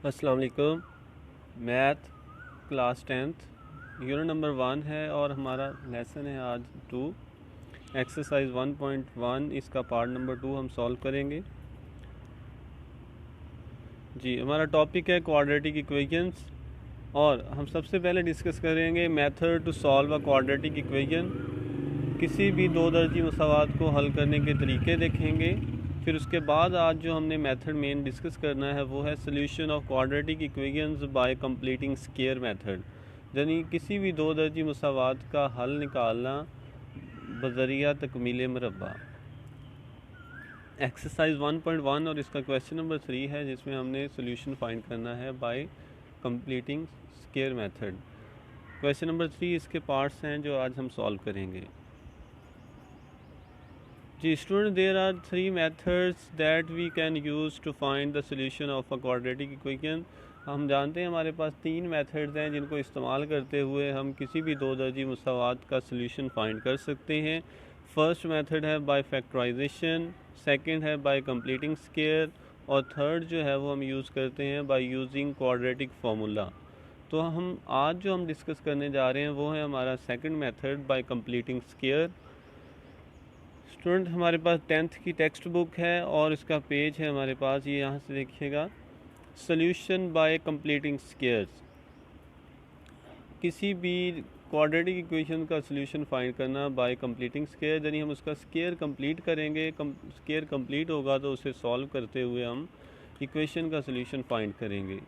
अस्सलाम वालेकुम। Math class 10th unit number 1 है और हमारा लेसन है आज 2 एक्सरसाइज 1.1 इसका पार्ट नंबर 2 हम सॉल्व करेंगे। जी, हमारा टॉपिक है क्वाड्रेटिक इक्वेशंस और हम सबसे पहले डिस्कस करेंगे method to solve a quadratic equation. किसी भी दो दर्जी मसावात को हल करने के तरीके देखेंगे। फिर उसके बाद आज जो हमने मेथड मेन डिस्कस करना है वो है solution of quadratic equations by completing square method, यानी किसी भी दो दर्जी मसावात का हल निकालना बजरिया तकमील मरबा। एक्सरसाइज 1.1 और इसका क्वेश्चन नंबर 3 है जिसमें हमने सोल्यूशन फाइंड करना है by completing square method. Question number 3 इसके पार्ट्स हैं जो आज हम सॉल्व करेंगे। जी student, there are 3 methods that we can use to find the solution of a quadratic equation. हम जानते हैं हमारे पास 3 मेथड्स हैं जिनको इस्तेमाल करते हुए हम किसी भी दो दर्जी मसावात का सोल्यूशन फाइंड कर सकते हैं। फर्स्ट मेथड है बाय फैक्टराइजेशन, सेकंड है बाय कंप्लीटिंग स्क्वायर और थर्ड जो है वो हम यूज़ करते हैं बाय यूजिंग क्वाड्रेटिक फार्मूला। तो हम आज जो हम डिस्कस करने जा रहे हैं वो है हमारा second method by completing square. Student, हमारे पास 10th की टेक्स्ट बुक है और इसका पेज है हमारे पास, ये यहाँ से देखिएगा, सोल्यूशन बाय कंप्लीटिंग स्क्वायर्स। किसी भी क्वाड्रेटिक इक्वेशन का सोल्यूशन फाइंड करना बाय कंप्लीटिंग स्क्वायर, यानी हम उसका स्क्वायर कंप्लीट करेंगे। स्क्वायर कंप्लीट होगा तो उसे सॉल्व करते हुए हम इक्वेशन का सोल्यूशन फाइंड करेंगे।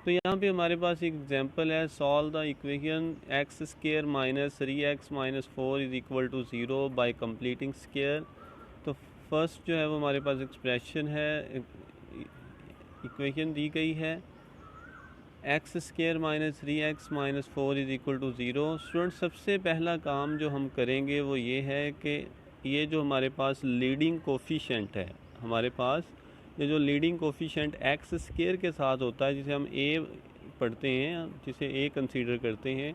तो यहाँ पे हमारे पास एक एग्जांपल है, solve the equation x square minus 3x minus 4 is equal to 0 by completing square. तो फर्स्ट जो है वो हमारे पास एक्सप्रेशन है, इक्वेशन दी गई है x square minus 3x minus 4 is equal to 0। Student, सबसे पहला काम जो हम करेंगे वो ये है कि ये जो हमारे पास लीडिंग कोफिशेंट है, हमारे पास ये जो लीडिंग कोफिशेंट एक्स स्क्वायर के साथ होता है, जिसे हम ए पढ़ते हैं, जिसे ए कंसीडर करते हैं,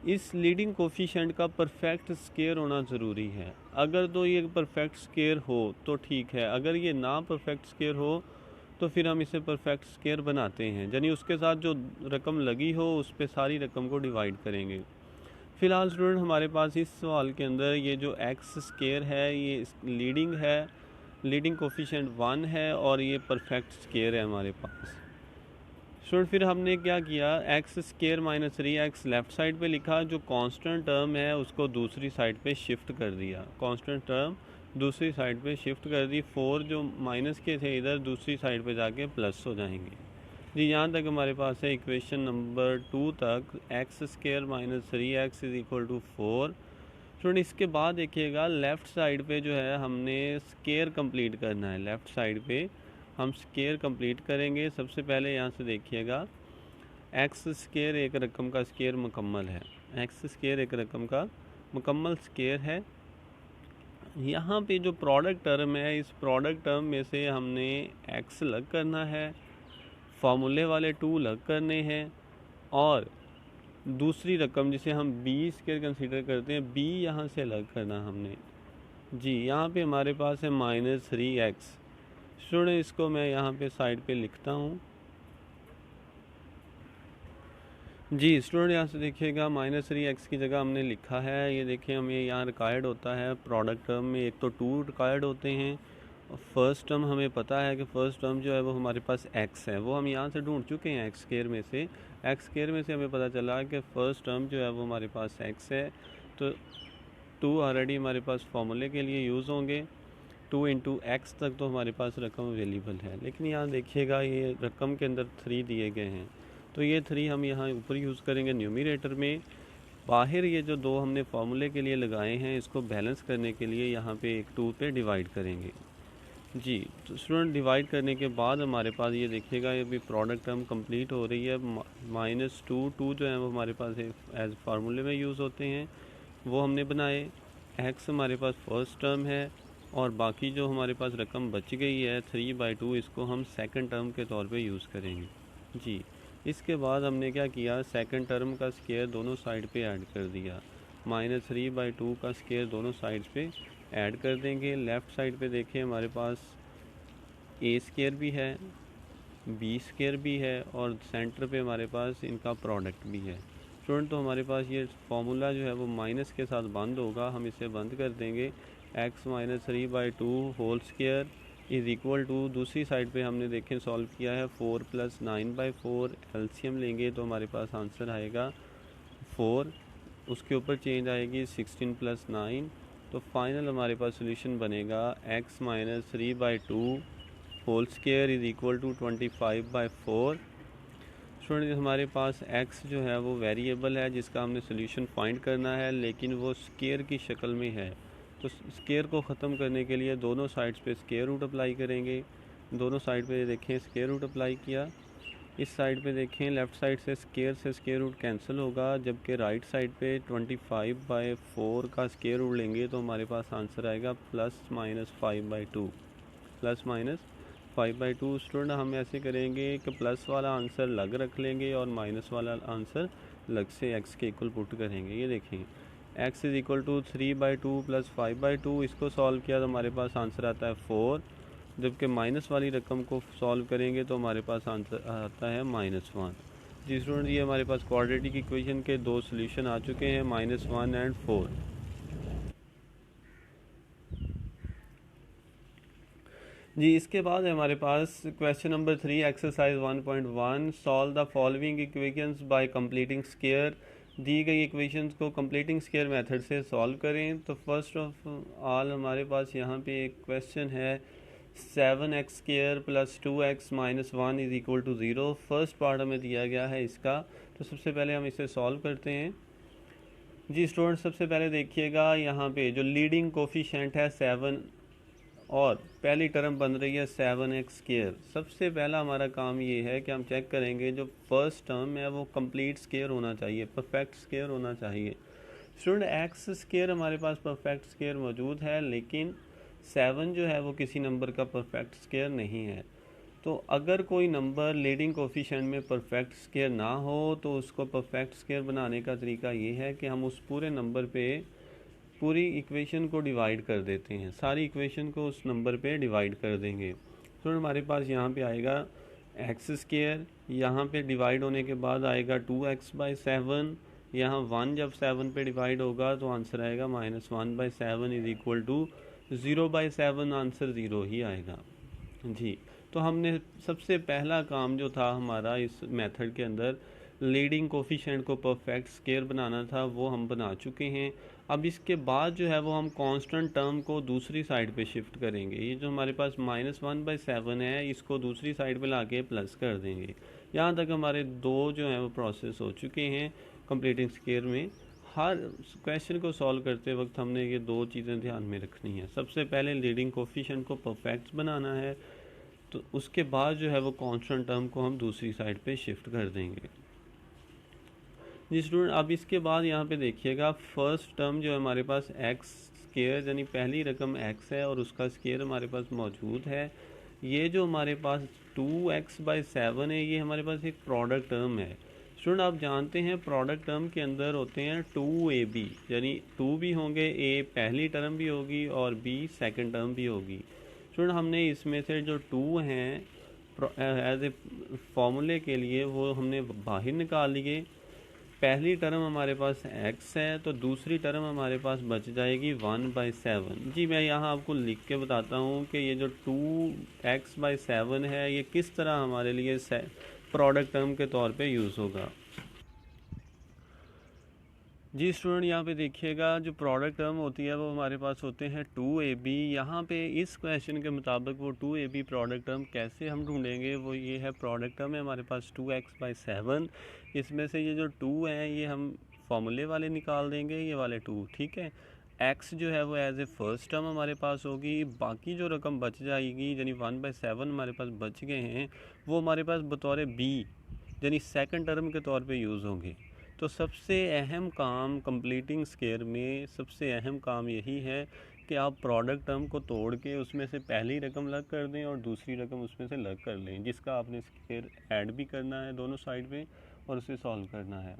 इस लीडिंग कोफिशेंट का परफेक्ट स्क्वायर होना ज़रूरी है। अगर तो ये परफेक्ट स्क्वायर हो तो ठीक है, अगर ये ना परफेक्ट स्क्वायर हो तो फिर हम इसे परफेक्ट स्क्वायर बनाते हैं, यानी उसके साथ जो रकम लगी हो उस पर सारी रकम को डिवाइड करेंगे। फ़िलहाल स्टूडेंट, हमारे पास इस सवाल के अंदर ये जो एक्स स्क्वायर है ये लीडिंग है, लीडिंग कोफिशिएंट 1 है और ये परफेक्ट स्क्वायर है हमारे पास। स्टूडेंट, फिर हमने क्या किया, x square minus 3x left side पे लिखा, जो कांस्टेंट टर्म है उसको दूसरी साइड पे शिफ्ट कर दिया, कांस्टेंट टर्म दूसरी साइड पे शिफ्ट कर दी। 4 जो माइनस के थे इधर दूसरी साइड पे जाके प्लस हो जाएंगे। जी, यहाँ तक हमारे पास है इक्वेशन नंबर 2 तक, x square minus 3x is equal to 4। Student, इसके बाद देखिएगा लेफ़्ट साइड पे जो है हमने स्क्वायर कंप्लीट करना है, लेफ़्ट साइड पे हम स्क्वायर कंप्लीट करेंगे। सबसे पहले यहाँ से देखिएगा, एक्स स्क्वायर एक रकम का स्क्वायर मुकम्मल है, एक्स स्क्वायर एक रकम का मुकम्मल स्क्वायर है। यहाँ पे जो प्रोडक्ट टर्म है, इस प्रोडक्ट टर्म में से हमने एक्स अलग करना है, फार्मूले वाले 2 अलग करने हैं और दूसरी रकम जिसे हम बी स्क्वायर कंसीडर करते हैं, बी यहाँ से अलग करना हमने। जी, यहाँ पे हमारे पास है माइनस 3x। स्टूडेंट, इसको मैं यहाँ पे साइड पे लिखता हूँ। जी स्टूडेंट, यहाँ से देखिएगा माइनस 3x की जगह हमने लिखा है, ये देखिए हमें यहाँ रिक्वायर्ड होता है प्रोडक्ट टर्म में एक तो 2 रिक्वायर्ड होते हैं और फर्स्ट टर्म हमें पता है कि फ़र्स्ट टर्म जो है वो हमारे पास x है, वो हम यहाँ से ढूंढ चुके हैं। एक्स स्क्वायर में से हमें पता चला कि फ़र्स्ट टर्म जो है वो हमारे पास x है, तो 2 ऑलरेडी हमारे पास फार्मूले के लिए यूज़ होंगे। 2 इंटू एक्स तक तो हमारे पास रकम अवेलेबल है, लेकिन यहाँ देखिएगा ये रकम के अंदर 3 दिए गए हैं, तो ये 3 हम यहाँ ऊपर यूज़ करेंगे न्यूमरेटर में। बाहर ये जो 2 हमने फार्मूले के लिए लगाए हैं, इसको बैलेंस करने के लिए यहाँ पे एक 2 पे डिवाइड करेंगे। जी, तो स्टूडेंट, डिवाइड करने के बाद हमारे पास ये देखिएगा ये भी प्रोडक्ट टर्म कंप्लीट हो रही है। माइनस 2 जो है वो हमारे पास एज फार्मूले में यूज़ होते हैं, वो हमने बनाए। एक्स हमारे पास फर्स्ट टर्म है और बाकी जो हमारे पास रकम बच गई है 3/2, इसको हम सेकंड टर्म के तौर पे यूज़ करेंगे। जी, इसके बाद हमने क्या किया, सेकंड टर्म का स्क्वायर दोनों साइड पे ऐड कर दिया, माइनस 3/2 का स्क्वायर दोनों साइड्स पे ऐड कर देंगे। लेफ़्ट साइड पे देखिए हमारे पास ए स्क्वायर भी है बी स्क्वायर भी है और सेंटर पे हमारे पास इनका प्रोडक्ट भी है। स्टूडेंट तो हमारे पास ये फॉर्मूला जो है वो माइनस के साथ बंद होगा, हम इसे बंद कर देंगे। X minus 3/2 whole square is equal to, दूसरी साइड पे हमने देखें सॉल्व किया है 4 + 9/4, एलसीएम लेंगे तो हमारे पास आंसर आएगा 4, उसके ऊपर चेंज आएगी 16 + 9, तो फाइनल हमारे पास सोल्यूशन बनेगा x minus 3/2 whole square is equal to 25/4। Student हमारे पास x जो है वो वेरिएबल है जिसका हमने सोल्यूशन फाइंड करना है, लेकिन वो स्क्वायर की शक्ल में है। तो स्क्वायर को ख़त्म करने के लिए दोनों साइड्स पे स्क्वायर रूट अप्लाई करेंगे। दोनों साइड पे देखें स्क्वायर रूट अप्लाई किया, इस साइड पे देखें लेफ़्ट साइड से स्क्वायर रूट कैंसिल होगा, जबकि राइट साइड पे 25/4 का स्क्वायर रूट लेंगे तो हमारे पास आंसर आएगा +-5/2, +-5/2। स्टूडेंट हम ऐसे करेंगे कि प्लस वाला आंसर अलग रख लेंगे और माइनस वाला आंसर अलग से x के इक्वल पुट करेंगे। ये देखें x इज़ इक्वल टू 3/2 + 5/2, इसको सॉल्व किया तो हमारे पास आंसर आता है 4, जबकि माइनस वाली रकम को सॉल्व करेंगे तो हमारे पास आंसर आता है -1। जी स्टूडेंट, ये हमारे पास क्वाड्रेटिक इक्वेशन के दो सोल्यूशन आ चुके हैं, -1 एंड 4। जी इसके बाद हमारे पास question number 3 exercise 1.1, solve the following equations by completing square. दी गई इक्वेशंस को कंप्लीटिंग स्क्वायर मेथड से सॉल्व करें। तो फर्स्ट ऑफ ऑल हमारे पास यहाँ पे एक क्वेश्चन है 7x² + 2x - 1 is equal to 0। First part हमें दिया गया है इसका, तो सबसे पहले हम इसे सॉल्व करते हैं। जी स्टूडेंट सबसे पहले देखिएगा यहाँ पे जो लीडिंग कोफिशिएंट है 7 और पहली टर्म बन रही है 7x²। सबसे पहला हमारा काम ये है कि हम चेक करेंगे जो फर्स्ट टर्म है वो कंप्लीट स्क्वायर होना चाहिए, परफेक्ट स्क्वायर होना चाहिए। स्टूडेंट x² हमारे पास परफेक्ट स्क्वायर मौजूद है, लेकिन 7 जो है वो किसी नंबर का परफेक्ट स्क्वायर नहीं है। तो अगर कोई नंबर लीडिंग कोफिशिएंट में परफेक्ट स्क्वायर ना हो तो उसको परफेक्ट स्क्वायर बनाने का तरीका ये है कि हम उस पूरे नंबर पे पूरी इक्वेशन को डिवाइड कर देते हैं, सारी इक्वेशन को उस नंबर पे डिवाइड कर देंगे। तो हमारे पास यहाँ पे आएगा x², यहाँ पे डिवाइड होने के बाद आएगा 2x/7, यहाँ 1 जब 7 पे डिवाइड होगा तो आंसर आएगा -1/7 इज़ इक्वल टू 0/7, आंसर 0 ही आएगा। जी तो हमने सबसे पहला काम जो था हमारा इस मेथड के अंदर लीडिंग कोफिशिएंट को परफेक्ट स्क्वायर बनाना था, वो हम बना चुके हैं। अब इसके बाद जो है वो हम कांस्टेंट टर्म को दूसरी साइड पे शिफ्ट करेंगे। ये जो हमारे पास -1/7 है इसको दूसरी साइड पे लाके प्लस कर देंगे। यहाँ तक हमारे दो जो है वो प्रोसेस हो चुके हैं कंप्लीटिंग स्क्वायर में। हर क्वेश्चन को सॉल्व करते वक्त हमने ये दो चीज़ें ध्यान में रखनी है। सबसे पहले लीडिंग कोफिशिएंट को परफेक्ट बनाना है, तो उसके बाद जो है वो कांस्टेंट टर्म को हम दूसरी साइड पे शिफ्ट कर देंगे। जी स्टूडेंट अब इसके बाद यहाँ पे देखिएगा फर्स्ट टर्म जो है हमारे पास x² यानी पहली रकम x है और उसका स्क्वायर हमारे पास मौजूद है। ये जो हमारे पास 2x/7 है ये हमारे पास एक प्रोडक्ट टर्म है। स्टूडेंट आप जानते हैं प्रोडक्ट टर्म के अंदर होते हैं 2ab, यानी 2 भी होंगे, a पहली टर्म भी होगी और b सेकंड टर्म भी होगी। स्टूडेंट हमने इसमें से जो 2 हैं एज ए फॉर्मूले के लिए वो हमने बाहर निकाल लिए। पहली टर्म हमारे पास x है तो दूसरी टर्म हमारे पास बच जाएगी 1/7। जी मैं यहाँ आपको लिख के बताता हूँ कि ये जो 2x/7 है ये किस तरह हमारे लिए प्रोडक्ट टर्म के तौर पे यूज़ होगा। जी स्टूडेंट यहाँ पे देखिएगा जो प्रोडक्ट टर्म होती है वो हमारे पास होते हैं 2ab। यहाँ पे इस क्वेश्चन के मुताबिक वो 2ab प्रोडक्ट टर्म कैसे हम ढूंढेंगे, वो ये है प्रोडक्ट टर्म है हमारे पास 2x/7। इसमें से ये जो 2 हैं ये हम फॉर्मूले वाले निकाल देंगे, ये वाले 2, ठीक है। x जो है वो एज ए फर्स्ट टर्म हमारे पास होगी, बाकी जो रकम बच जाएगी यानी 1/7 हमारे पास बच गए हैं वो हमारे पास बतौर b यानी सेकंड टर्म के तौर पे यूज़ होंगे। तो सबसे अहम काम कंप्लीटिंग स्क्वायर में सबसे अहम काम यही है कि आप प्रोडक्ट टर्म को तोड़ के उसमें से पहली रकम अलग कर दें और दूसरी रकम उसमें से अलग कर लें, जिसका आपने स्क्वायर ऐड भी करना है दोनों साइड पे और उसे सॉल्व करना है।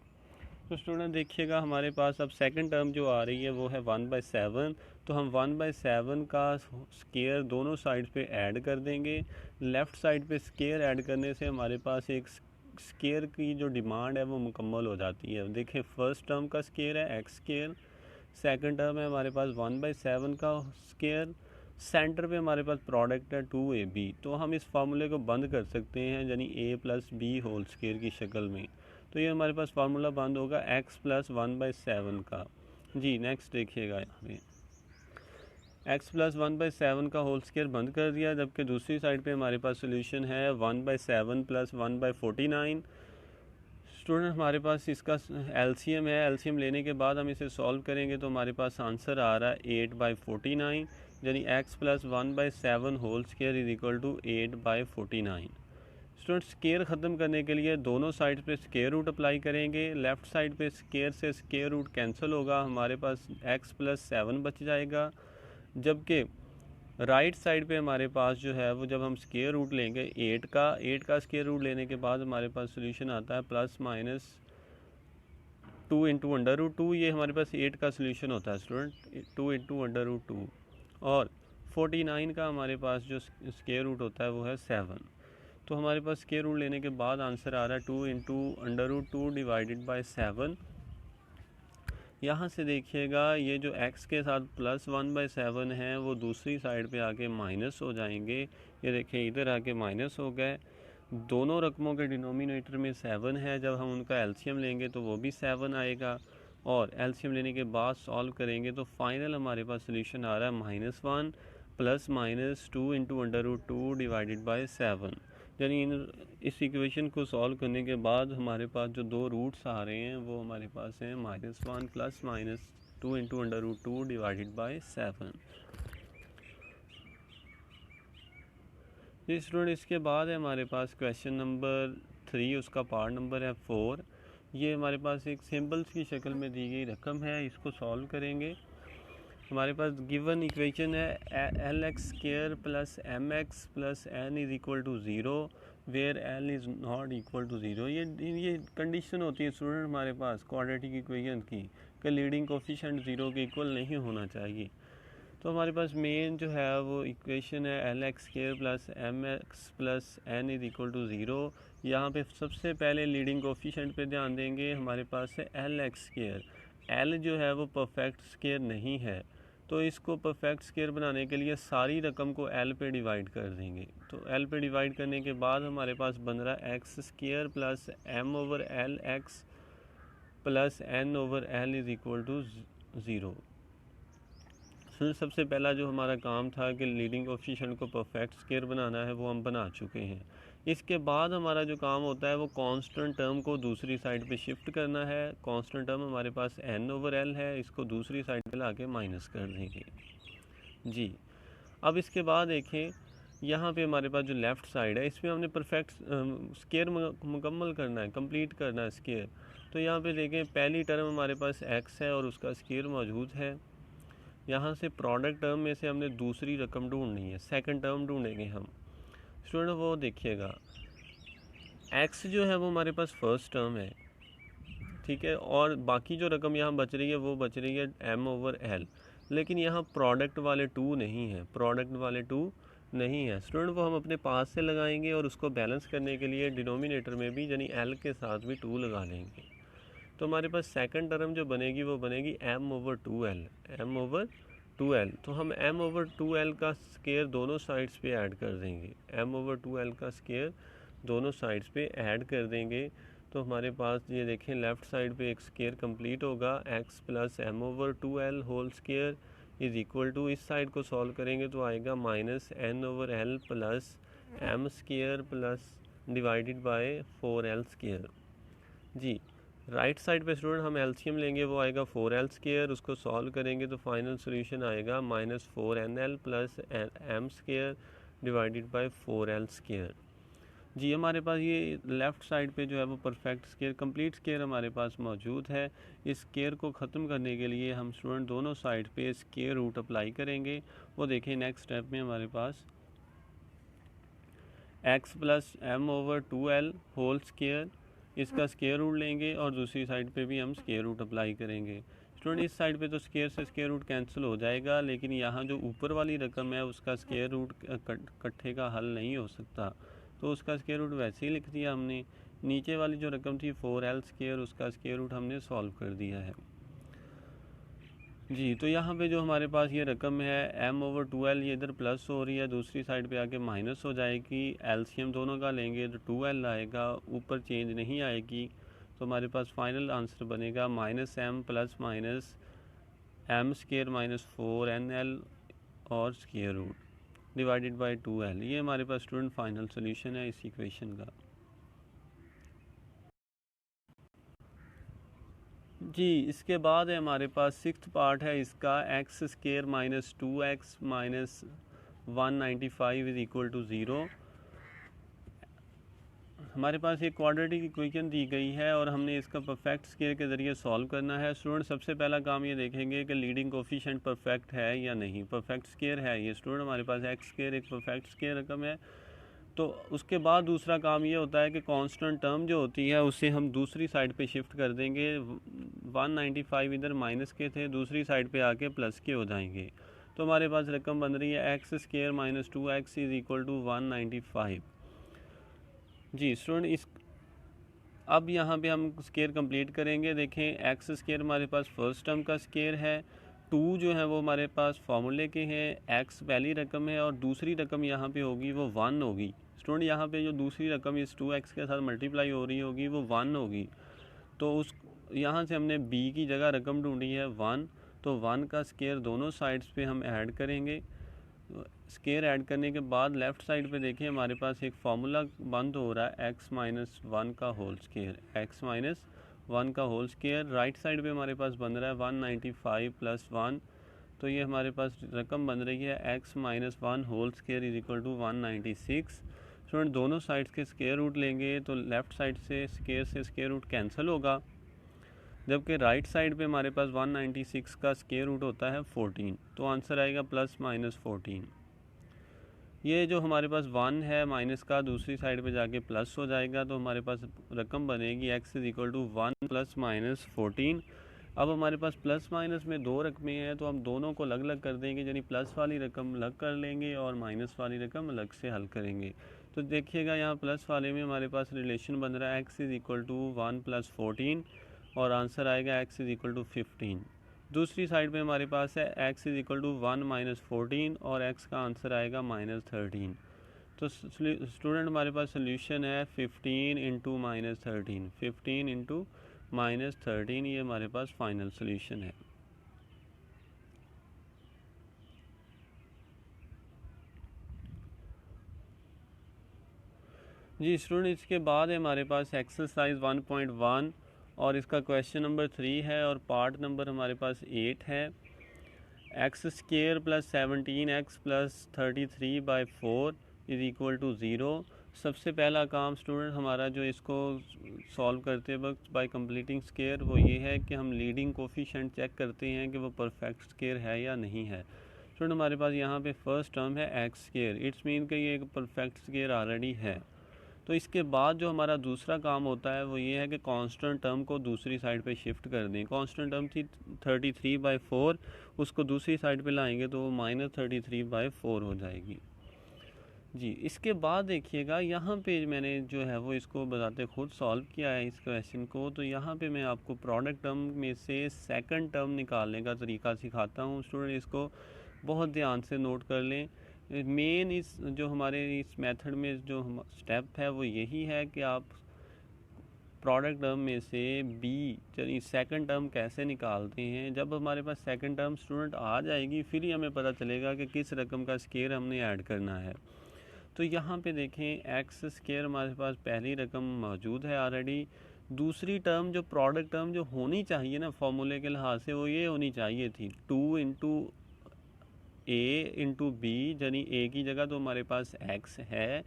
तो स्टूडेंट देखिएगा हमारे पास अब सेकंड टर्म जो आ रही है वो है 1/7। तो हम 1/7 का स्केयर दोनों साइड पे ऐड कर देंगे। लेफ़्ट साइड पे स्केयर ऐड करने से हमारे पास एक स्केयर की जो डिमांड है वो मुकम्मल हो जाती है। देखिए फर्स्ट टर्म का स्केयर है एक्स स्केयर, सेकंड टर्म है हमारे पास 1/7 का स्केयर, सेंटर पे हमारे पास प्रोडक्ट है 2ab। तो हम इस फार्मूले को बंद कर सकते हैं यानी a+b होल स्केयर की शक्ल में। तो ये हमारे पास फार्मूला बंद होगा x+1/7 का। जी नेक्स्ट देखिएगा यहाँ पे x+1/7 का होल स्केयर बंद कर दिया, जबकि दूसरी साइड पे हमारे पास सोल्यूशन है 1/7 + 1/49। स्टूडेंट हमारे पास इसका एलसीएम है, एलसीएम लेने के बाद हम इसे सॉल्व करेंगे तो हमारे पास आंसर आ रहा है 8/49, यानी x+1/7 whole square is equal to 8/49। Student square ख़त्म करने के लिए दोनों साइड पे स्केयर रूट अप्लाई करेंगे। लेफ़्ट साइड पे स्केयर से स्केयर रूट कैंसिल होगा, हमारे पास x+7 बच जाएगा, जबकि राइट साइड पे हमारे पास जो है वो जब हम स्केयर रूट लेंगे 8 का स्केयर रूट लेने के बाद हमारे पास सोल्यूशन आता है +-2 इंटू √2। ये हमारे पास 8 का सोल्यूशन होता है स्टूडेंट, 2 इंटू √2। और 49 का हमारे पास जो स्केयर रूट होता है वो है 7। तो हमारे पास स्केयर रूट लेने के बाद आंसर आ रहा है 2 इंटू √2 डिवाइडेड बाई 7। यहाँ से देखिएगा ये जो x के साथ +1/7 है वो दूसरी साइड पे आके माइनस हो जाएंगे। ये देखिए इधर आके माइनस हो गए। दोनों रकमों के डिनोमिनेटर में 7 है, जब हम उनका एलसीएम लेंगे तो वो भी 7 आएगा, और एलसीएम लेने के बाद सॉल्व करेंगे तो फाइनल हमारे पास सोल्यूशन आ रहा है -1 + -2 इंटू √2 डिवाइडेड बाई 7। यानी इस इक्वेशन को सॉल्व करने के बाद हमारे पास जो दो रूट्स आ रहे हैं वो हमारे पास हैं -1 + -2 इंटू √2 डिवाइडेड बाई 7। जी स्टूडेंट इसके बाद है हमारे पास क्वेश्चन नंबर 3, उसका पार्ट नंबर है 4। ये हमारे पास एक सिंबल्स की शक्ल में दी गई रकम है, इसको सॉल्व करेंगे। हमारे पास गिवन इक्वेशन है LX² + MX + N is equal to 0 where L is not equal to 0। ये कंडीशन होती है स्टूडेंट हमारे पास क्वाड्रेटिक इक्वेशन की कि लीडिंग कोफिशिएंट 0 के इक्वल नहीं होना चाहिए। तो हमारे पास मेन जो है वो इक्वेशन है LX² + MX + N is equal to 0। यहाँ पे सबसे पहले लीडिंग कोफिशिएंट पे ध्यान देंगे, हमारे पास है LX²। L जो है वो परफेक्ट स्क्वायर नहीं है, तो इसको परफेक्ट स्क्वायर बनाने के लिए सारी रकम को L पे डिवाइड कर देंगे। तो L पे डिवाइड करने के बाद हमारे पास बन रहा है x² + m/L x + n/L is equal to 0। सबसे पहला जो हमारा काम था कि लीडिंग कोफिशिएंट को परफेक्ट स्क्वायर बनाना है वो हम बना चुके हैं। इसके बाद हमारा जो काम होता है वो कांस्टेंट टर्म को दूसरी साइड पे शिफ्ट करना है। कांस्टेंट टर्म हमारे पास n/L है, इसको दूसरी साइड पे लाके माइनस कर देंगे। जी अब इसके बाद देखें यहाँ पे हमारे पास जो लेफ़्ट साइड है इसमें हमने परफेक्ट स्क्वायर मुकम्मल करना है, कंप्लीट करना है स्क्वायर। तो यहाँ पे देखें पहली टर्म हमारे पास x है और उसका स्क्वायर मौजूद है। यहाँ से प्रोडक्ट टर्म में से हमने दूसरी रकम ढूंढनी है, सेकंड टर्म ढूंढेंगे हम। स्टूडेंट वो देखिएगा x जो है वो हमारे पास फर्स्ट टर्म है, ठीक है, और बाकी जो रकम यहाँ बच रही है वो बच रही है m/L। लेकिन यहाँ प्रोडक्ट वाले 2 नहीं है, प्रोडक्ट वाले 2 नहीं है स्टूडेंट, वो हम अपने पास से लगाएंगे और उसको बैलेंस करने के लिए डिनोमिनेटर में भी यानी L के साथ भी 2 लगा लेंगे। तो हमारे पास सेकंड टर्म जो बनेगी वो बनेगी m/2L, m/2L। तो हम m/2L का स्क्वायर दोनों साइड्स पे ऐड कर देंगे, m/2L का स्क्वायर दोनों साइड्स पे ऐड कर देंगे। तो हमारे पास ये देखें लेफ़्ट साइड पे एक स्क्वायर कंप्लीट होगा, x + m/2L whole square is equal to, इस साइड को सॉल्व करेंगे तो आएगा -n/L + m² + divided by 4L²। जी राइट साइड पे स्टूडेंट हम एलसीएम लेंगे, वो आएगा 4L², उसको सॉल्व करेंगे तो फाइनल सोल्यूशन आएगा -4nL + m² divided by 4L²। जी हमारे पास ये लेफ़्ट साइड पे जो है वो परफेक्ट स्क्वायर, कंप्लीट स्क्वायर हमारे पास मौजूद है। इस स्क्वायर को ख़त्म करने के लिए हम स्टूडेंट दोनों साइड पे स्क्वायर रूट अप्लाई करेंगे। वो देखिए नेक्स्ट स्टेप में हमारे पास x + m/2L होल स्क्वायर इसका स्क्वायर रूट लेंगे और दूसरी साइड पे भी हम स्क्वायर रूट अप्लाई करेंगे। स्टूडेंट इस साइड पे तो स्क्वायर से स्क्वायर रूट कैंसिल हो जाएगा, लेकिन यहाँ जो ऊपर वाली रकम है उसका स्क्वायर रूट इकट्ठे का हल नहीं हो सकता, तो उसका स्क्वायर रूट वैसे ही लिख दिया हमने। नीचे वाली जो रकम थी 4l², उसका स्क्वायर रूट हमने सॉल्व कर दिया है जी। तो यहाँ पे जो हमारे पास ये रकम है m/2l, ये इधर प्लस हो रही है, दूसरी साइड पे आके माइनस हो जाएगी। एलसीएम दोनों का लेंगे तो 2l आएगा, ऊपर चेंज नहीं आएगी, तो हमारे पास फाइनल आंसर बनेगा -m plus minus m² - 4nl और square root divided by 2l। ये हमारे पास स्टूडेंट फाइनल सोल्यूशन है इस इक्वेशन का जी। इसके बाद है हमारे पास सिक्स्थ पार्ट है इसका, x² - 2x - 195 = 0। हमारे पास एक क्वाड्रेटिक इक्वेशन दी गई है और हमने इसका परफेक्ट स्क्वायर के ज़रिए सॉल्व करना है। स्टूडेंट सबसे पहला काम ये देखेंगे कि लीडिंग कोफिशिएंट परफेक्ट है या नहीं। परफेक्ट स्क्वायर है ये स्टूडेंट, हमारे पास x² एक परफेक्ट स्क्वायर रकम है। तो उसके बाद दूसरा काम ये होता है कि कांस्टेंट टर्म जो होती है उसे हम दूसरी साइड पे शिफ्ट कर देंगे। 195 इधर माइनस के थे, दूसरी साइड पे आके प्लस के हो जाएंगे, तो हमारे पास रकम बन रही है x² - 2x = 195 जी। स्टूडेंट इस अब यहाँ पे हम स्क्वायर कंप्लीट करेंगे। देखें x² हमारे पास फर्स्ट टर्म का स्क्वायर है, 2 जो है वो हमारे पास फार्मूले के हैं, x पहली रकम है और दूसरी रकम यहाँ पे होगी वो 1 होगी। स्टूडेंट यहाँ पे जो दूसरी रकम इस 2x के साथ मल्टीप्लाई हो रही होगी वो 1 होगी, तो उस यहाँ से हमने b की जगह रकम ढूंढी है 1, तो 1 का स्क्वायर दोनों साइड्स पे हम ऐड करेंगे। स्क्वायर ऐड करने के बाद लेफ़्ट साइड पे देखिए हमारे पास एक फार्मूला बंद हो रहा है x - 1 का होल स्क्वायर, x - 1 का होल स्क्वायर। राइट साइड पे हमारे पास बन रहा है 195 + 1, तो ये हमारे पास रकम बन रही है x - 1 होल स्क्वायर = 196। स्टूडेंट दोनों साइड्स के स्क्वायर रूट लेंगे तो लेफ़्ट साइड से स्क्वायर रूट कैंसिल होगा, जबकि राइट साइड पे हमारे पास 196 का स्क्वायर रूट होता है 14, तो आंसर आएगा +-14। ये जो हमारे पास 1 है माइनस का दूसरी साइड पे जाके प्लस हो जाएगा, तो हमारे पास रकम बनेगी x = 1 + -14। अब हमारे पास प्लस माइनस में दो रकमें हैं, तो हम दोनों को अलग अलग कर देंगे, यानी प्लस वाली रकम अलग कर लेंगे और माइनस वाली रकम अलग से हल करेंगे। तो देखिएगा यहाँ प्लस वाले में हमारे पास रिलेशन बन रहा है x = 1 + 14 और आंसर आएगा x = 15। दूसरी साइड पे हमारे पास है x = 1 - 14 और x का आंसर आएगा -13। तो स्टूडेंट हमारे पास सोल्यूशन है 15 × -13, 15 × -13, ये हमारे पास फाइनल सोल्यूशन है। जी स्टूडेंट इसके बाद है हमारे पास एक्सरसाइज 1.1 और इसका क्वेश्चन नंबर 3 है और पार्ट नंबर हमारे पास 8 है। x² + 17x + 33/4 = 0। सबसे पहला काम स्टूडेंट हमारा जो इसको सॉल्व करते वक्त बाय कंप्लीटिंग स्क्वायर वो ये है कि हम लीडिंग कोफिशिएंट चेक करते हैं कि वो परफेक्ट स्क्वायर है या नहीं है। स्टूडेंट हमारे पास यहाँ पे फर्स्ट टर्म है x², इट्स मीन कि ये एक परफेक्ट स्क्वायर ऑलरेडी है। तो इसके बाद जो हमारा दूसरा काम होता है वो ये है कि कांस्टेंट टर्म को दूसरी साइड पे शिफ्ट कर दें। कांस्टेंट टर्म थी 33/4, उसको दूसरी साइड पे लाएंगे तो वो -33/4 हो जाएगी जी। इसके बाद देखिएगा यहाँ पे मैंने जो है वो इसको बताते खुद सॉल्व किया है इस क्वेश्चन को। तो यहाँ पे मैं आपको प्रोडक्ट टर्म में से सेकंड टर्म निकालने का तरीका सिखाता हूँ। स्टूडेंट इसको बहुत ध्यान से नोट कर लें। मेन इस जो हमारे इस मेथड में जो हम स्टेप है वो यही है कि आप प्रोडक्ट टर्म में से बी यानी सेकंड टर्म कैसे निकालते हैं। जब हमारे पास सेकंड टर्म स्टूडेंट आ जाएगी फिर ही हमें पता चलेगा कि किस रकम का स्क्वायर हमने ऐड करना है। तो यहाँ पे देखें x² हमारे पास पहली रकम मौजूद है ऑलरेडी। दूसरी टर्म जो प्रोडक्ट टर्म जो होनी चाहिए ना फॉर्मूले के लिहाज से वो ये होनी चाहिए थी 2 × a × b, यानी a की जगह तो हमारे पास x है,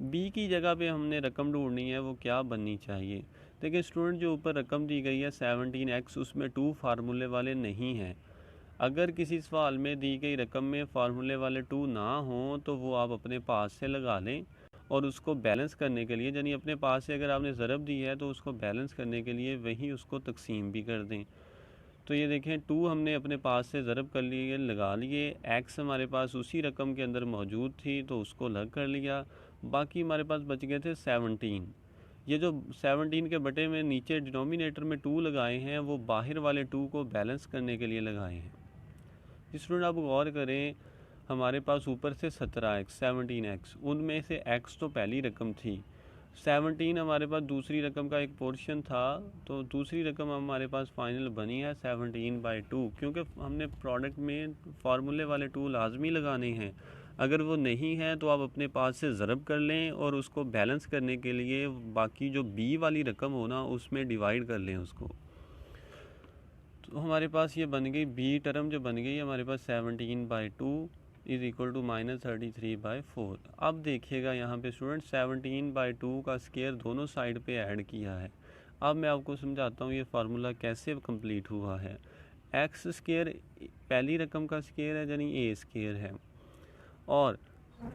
b की जगह पे हमने रकम ढूंढनी है वो क्या बननी चाहिए। देखिए स्टूडेंट जो ऊपर रकम दी गई है 17x, उसमें 2 फार्मूले वाले नहीं हैं। अगर किसी सवाल में दी गई रकम में फार्मूले वाले 2 ना हों तो वो आप अपने पास से लगा लें और उसको बैलेंस करने के लिए, यानी अपने पास से अगर आपने ज़रब दी है तो उसको बैलेंस करने के लिए वहीं उसको तकसीम भी कर दें। तो ये देखें 2 हमने अपने पास से ज़रब कर लिए, लगा लिए, x हमारे पास उसी रकम के अंदर मौजूद थी तो उसको लग कर लिया, बाकी हमारे पास बच गए थे 17। ये जो 17 के बटे में नीचे डिनोमिनेटर में 2 लगाए हैं वो बाहर वाले 2 को बैलेंस करने के लिए लगाए हैं। स्टूडेंट आप गौर करें, हमारे पास ऊपर से 17x 17x, उनमें से x तो पहली रकम थी, 17 हमारे पास दूसरी रकम का एक पोर्शन था, तो दूसरी रकम हमारे पास फाइनल बनी है 17/2, क्योंकि हमने प्रोडक्ट में फार्मूले वाले 2 लाजमी लगाने हैं। अगर वो नहीं है तो आप अपने पास से ज़रब कर लें और उसको बैलेंस करने के लिए बाकी जो b वाली रकम हो ना उसमें डिवाइड कर लें उसको। तो हमारे पास ये बन गई b टर्म, जो बन गई हमारे पास 17/2 इज़ इक्वल टू -33/4। अब देखिएगा यहाँ पे स्टूडेंट 17/2 का स्केयर दोनों साइड पे ऐड किया है। अब मैं आपको समझाता हूँ ये फार्मूला कैसे कंप्लीट हुआ है। एक्स स्केयर पहली रकम का स्केयर है, यानी ए स्केयर है, और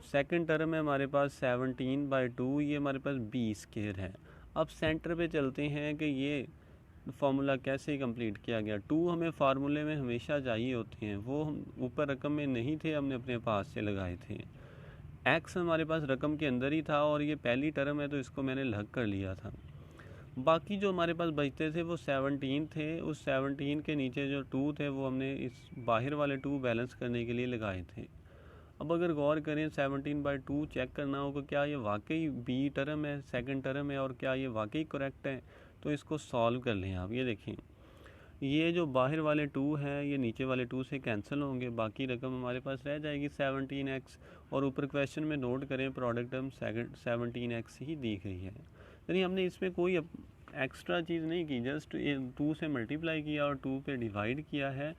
सेकंड टर्म है हमारे पास 17/2, ये हमारे पास बी स्केयर है। अब सेंटर पे चलते हैं कि ये फार्मूला कैसे कंप्लीट किया गया। 2 हमें फार्मूले में हमेशा चाहिए होते हैं, वो हम ऊपर रकम में नहीं थे, हमने अपने पास से लगाए थे। एक्स हमारे पास रकम के अंदर ही था और ये पहली टर्म है तो इसको मैंने लग कर लिया था। बाकी जो हमारे पास बचते थे वो 17 थे, उस 17 के नीचे जो 2 थे वो हमने इस बाहर वाले 2 बैलेंस करने के लिए लगाए थे। अब अगर गौर करें 17/2 चेक करना होगा क्या ये वाकई बी टर्म है, सेकंड टर्म है, और क्या ये वाकई करेक्ट है। तो इसको सॉल्व कर लें आप। ये देखें, ये जो बाहर वाले 2 हैं ये नीचे वाले 2 से कैंसिल होंगे, बाकी रकम हमारे पास रह जाएगी 17x, और ऊपर क्वेश्चन में नोट करें प्रोडक्ट टर्म 17x ही दी गई है, यानी हमने इसमें कोई एक्स्ट्रा चीज़ नहीं की, जस्ट 2 से मल्टीप्लाई किया और 2 पे डिवाइड किया है,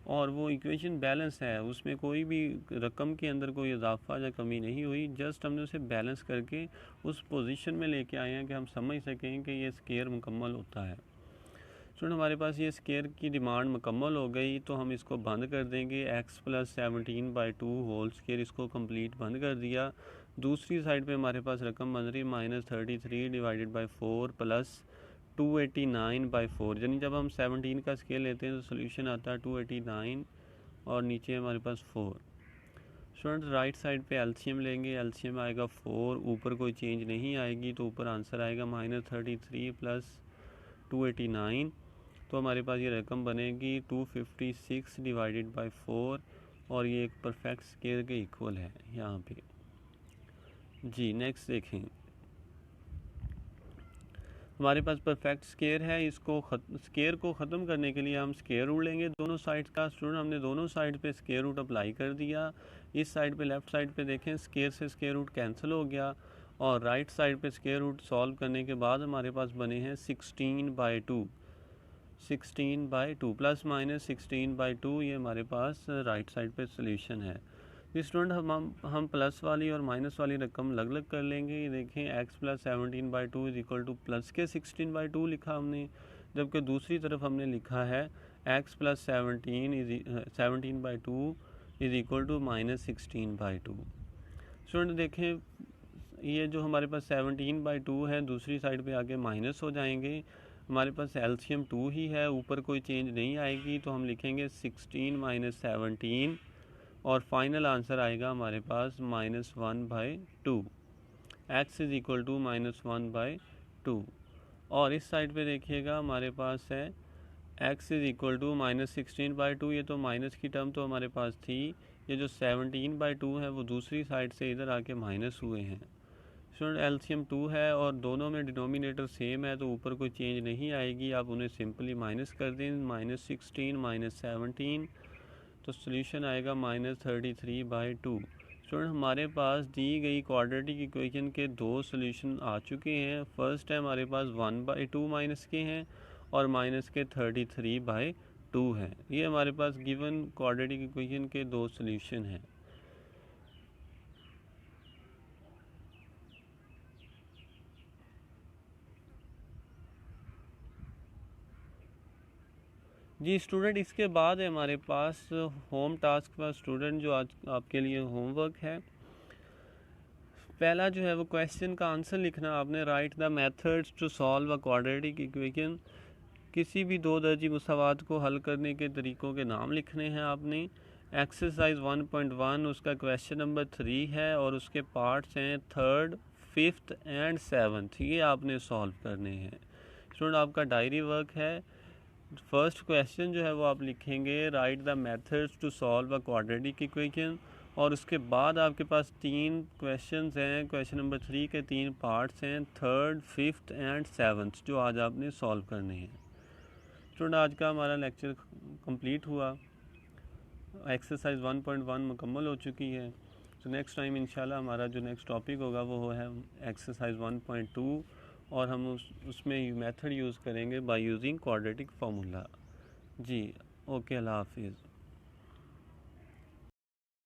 और वो इक्वेशन बैलेंस है, उसमें कोई भी रकम के अंदर कोई इजाफा या कमी नहीं हुई, जस्ट हमने उसे बैलेंस करके उस पोजीशन में लेके आए हैं कि हम समझ सकें कि ये स्केयर मुकम्मल होता है। स्टूडेंट हमारे पास ये स्केयर की डिमांड मुकम्मल हो गई तो हम इसको बंद कर देंगे। x + 17/2 होल स्केयर, इसको कंप्लीट बंद कर दिया। दूसरी साइड पे हमारे पास रकम बन रही -33/4 + 289/4, यानी जब हम 17 का स्केयर लेते हैं तो सोल्यूशन आता है 289 और नीचे हमारे पास 4। स्टूडेंट राइट साइड पे एलसीएम लेंगे, एलसीएम आएगा 4, ऊपर कोई चेंज नहीं आएगी तो ऊपर आंसर आएगा -33 + 289, तो हमारे पास ये रकम बनेगी 256/4, और ये एक परफेक्ट स्केयर के इक्वल है यहाँ पे। जी नेक्स्ट देखें, हमारे पास परफेक्ट स्केयर है, इसको स्केयर को ख़त्म करने के लिए हम स्केयर रूट लेंगे दोनों साइड का। स्टूडेंट हमने दोनों साइड पे स्केयर रूट अप्लाई कर दिया। इस साइड पे लेफ़्ट साइड पे देखें स्केयर से स्केयर रूट कैंसिल हो गया, और राइट साइड पे स्केयर रूट सॉल्व करने के बाद हमारे पास बने हैं 16/2 ±16/2, ये हमारे पास राइट साइड पे सोल्यूशन है। स्टूडेंट हम प्लस वाली और माइनस वाली रकम अलग अलग कर लेंगे। ये देखें x + 17/2 is equal two plus के 16/2 लिखा हमने, जबकि दूसरी तरफ हमने लिखा है x + 17/2 is equal to -16/2। Student देखें, ये जो हमारे पास 17/2 है दूसरी साइड पे आके माइनस हो जाएंगे, हमारे पास एलसीएम 2 ही है, ऊपर कोई चेंज नहीं आएगी, तो हम लिखेंगे 16 - 17, और फाइनल आंसर आएगा हमारे पास -1/2, x इज़ इक्वल टू -1/2। और इस साइड पे देखिएगा हमारे पास है x इज़ इक्वल टू -16/2, ये तो माइनस की टर्म तो हमारे पास थी, ये जो 17/2 है वो दूसरी साइड से इधर आके माइनस हुए हैं। स्टूडेंट एलसीएम 2 है और दोनों में डिनोमिनेटर सेम है तो ऊपर कोई चेंज नहीं आएगी, आप उन्हें सिंपली माइनस कर दें, -16 - 17, तो सोल्यूशन आएगा -33/2। स्टूडेंट हमारे पास दी गई क्वाड्रेटिक इक्वेशन के 2 सोल्यूशन आ चुके हैं। फर्स्ट है हमारे पास 1/2 माइनस के हैं और माइनस के 33/2 हैं। ये हमारे पास गिवन क्वाड्रेटिक इक्वेशन के 2 सोल्यूशन हैं। जी स्टूडेंट, इसके बाद है हमारे पास होम टास्क पर स्टूडेंट, जो आज आपके लिए होमवर्क है। पहला जो है वो क्वेश्चन का आंसर लिखना आपने, write the methods to solve a quadratic equation. किसी भी दो दर्जी मुसावात को हल करने के तरीक़ों के नाम लिखने हैं आपने। एक्सरसाइज 1.1 उसका क्वेश्चन नंबर 3 है और उसके पार्ट्स हैं 3rd, 5th एंड 7th, ये आपने सॉल्व करने हैं। स्टूडेंट आपका डायरी वर्क है, फर्स्ट क्वेश्चन जो है वो आप लिखेंगे write the methods to solve a quadratic equation, और उसके बाद आपके पास 3 क्वेश्चंस हैं, क्वेश्चन नंबर 3 के 3 पार्ट्स हैं 3rd, 5th एंड 7th, जो आज आपने सॉल्व करने हैं। स्टूडेंट आज का हमारा लेक्चर कंप्लीट हुआ, एक्सरसाइज 1.1 मुकम्मल हो चुकी है। तो नेक्स्ट टाइम इंशाल्लाह हमारा जो नेक्स्ट टॉपिक होगा वो है एक्सरसाइज 1.2, और हम उसमें मेथड यूज़ करेंगे बाय यूजिंग क्वाड्रेटिक फार्मूला। जी ओके, अल्लाह हाफिज़।